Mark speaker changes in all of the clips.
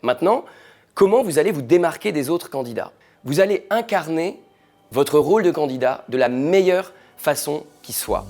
Speaker 1: Maintenant, comment vous allez vous démarquer des autres candidats? Vous allez incarner votre rôle de candidat de la meilleure façon qui soit.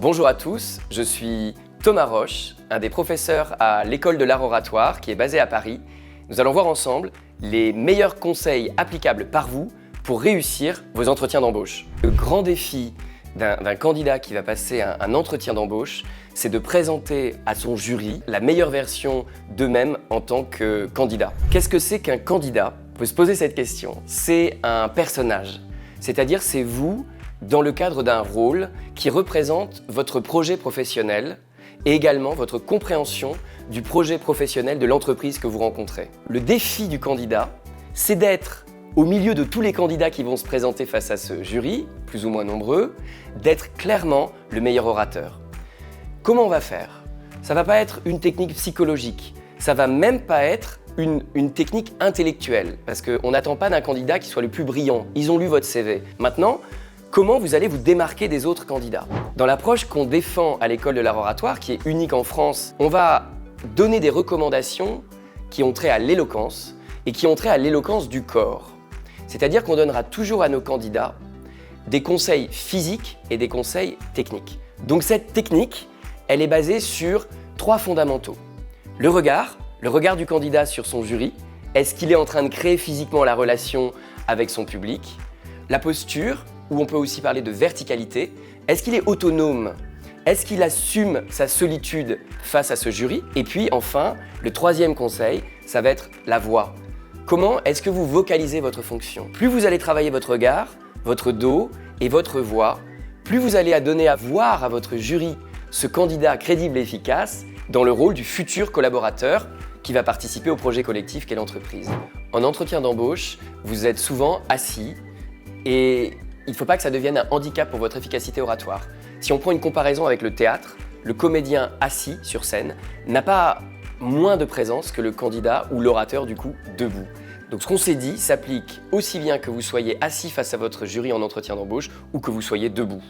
Speaker 1: Bonjour à tous, je suis Thomas Roche, un des professeurs à l'école de l'art oratoire qui est basée à Paris. Nous allons voir ensemble les meilleurs conseils applicables par vous pour réussir vos entretiens d'embauche. Le grand défi d'un candidat qui va passer un entretien d'embauche, c'est de présenter à son jury la meilleure version d'eux-mêmes en tant que candidat. Qu'est-ce que c'est qu'un candidat? On peut se poser cette question. C'est un personnage, c'est-à-dire c'est vous dans le cadre d'un rôle qui représente votre projet professionnel et également votre compréhension du projet professionnel de l'entreprise que vous rencontrez. Le défi du candidat, c'est d'être au milieu de tous les candidats qui vont se présenter face à ce jury, plus ou moins nombreux, d'être clairement le meilleur orateur. Comment on va faire? Ça va pas être une technique psychologique, ça va même pas être une technique intellectuelle, parce qu'on n'attend pas d'un candidat qui soit le plus brillant. Ils ont lu votre CV. Maintenant, comment vous allez vous démarquer des autres candidats? Dans l'approche qu'on défend à l'école de l'art oratoire, qui est unique en France, on va donner des recommandations qui ont trait à l'éloquence et qui ont trait à l'éloquence du corps. C'est-à-dire qu'on donnera toujours à nos candidats des conseils physiques et des conseils techniques. Donc cette technique, elle est basée sur 3 fondamentaux. Le regard du candidat sur son jury. Est-ce qu'il est en train de créer physiquement la relation avec son public? La posture, où on peut aussi parler de verticalité. Est-ce qu'il est autonome? Est-ce qu'il assume sa solitude face à ce jury? Et puis enfin, le 3e conseil, ça va être la voix. Comment est-ce que vous vocalisez votre fonction? Plus vous allez travailler votre regard, votre dos et votre voix, plus vous allez donner à voir à votre jury ce candidat crédible et efficace dans le rôle du futur collaborateur qui va participer au projet collectif qu'est l'entreprise. En entretien d'embauche, vous êtes souvent assis et il ne faut pas que ça devienne un handicap pour votre efficacité oratoire. Si on prend une comparaison avec le théâtre, le comédien assis sur scène n'a pas moins de présence que le candidat ou l'orateur du coup debout. Donc ce qu'on s'est dit s'applique aussi bien que vous soyez assis face à votre jury en entretien d'embauche ou que vous soyez debout.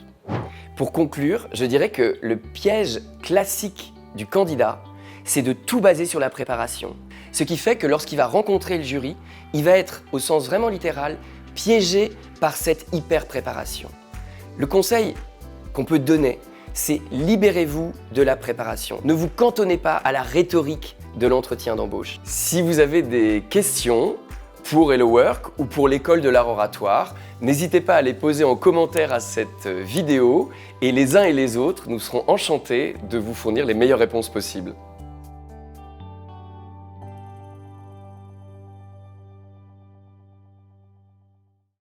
Speaker 1: Pour conclure, je dirais que le piège classique du candidat, c'est de tout baser sur la préparation. Ce qui fait que lorsqu'il va rencontrer le jury, il va être, au sens vraiment littéral, piégé par cette hyper-préparation. Le conseil qu'on peut donner, c'est libérez-vous de la préparation. Ne vous cantonnez pas à la rhétorique de l'entretien d'embauche. Si vous avez des questions pour Hello Work ou pour l'école de l'art oratoire, n'hésitez pas à les poser en commentaire à cette vidéo et les uns et les autres, nous serons enchantés de vous fournir les meilleures réponses possibles.